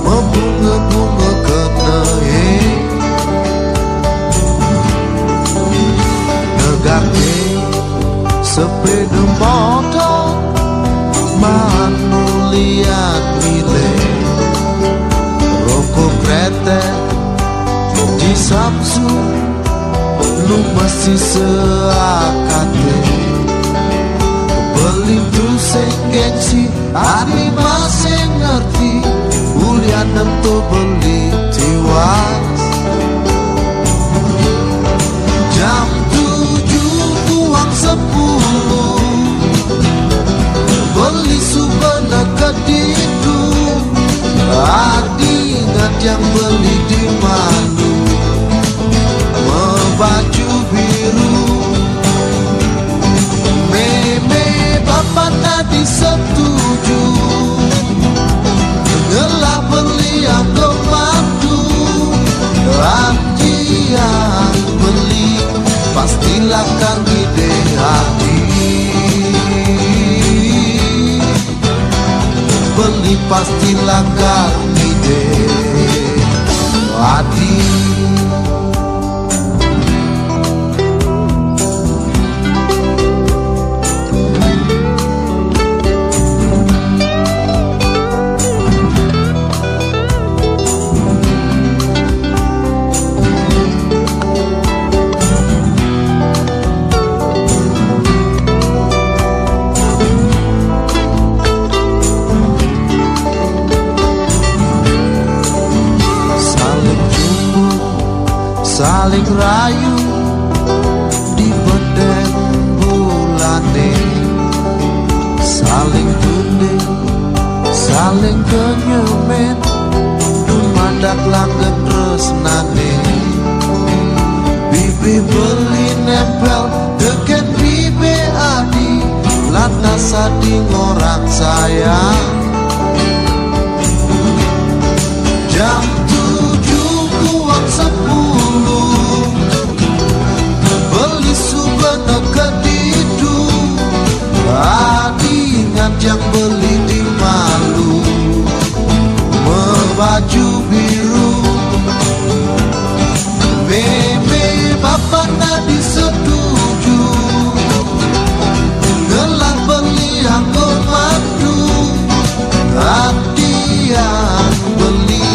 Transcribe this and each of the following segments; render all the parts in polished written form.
Membunga-bunga kena negake sepeda motor manu liat milih rokok kretek di Samsung lu masih seakate beli tuh gengsi ani masih ngerti ulian nentu beli tiwas jam 7 uang 10 beli souvenir keditu adingat yang beli di Malu baju biru meme bapak tadi setuju ngelah beli yang kemadu yang beli pastilah kan ide hati beli pastilah kan ide hati. Saling rayu di bedeng bulane saling gede saling kenyemen dumadak langgeng tresnane bibi beli nempel deken bibi adi lantas adi orang sayang jam 7 uang 10 beli souvenir keditu adingat yang beli di Malu baju biru meme bapak tadi setuju ngelah beli yang kemadu adian beli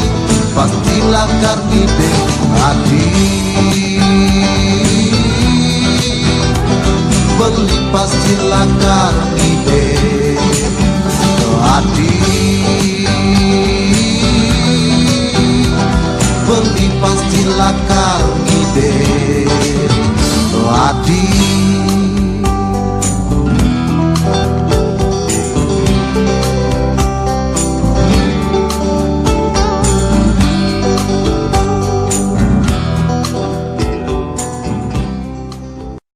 pastilah kan ide hati beli pastilah kan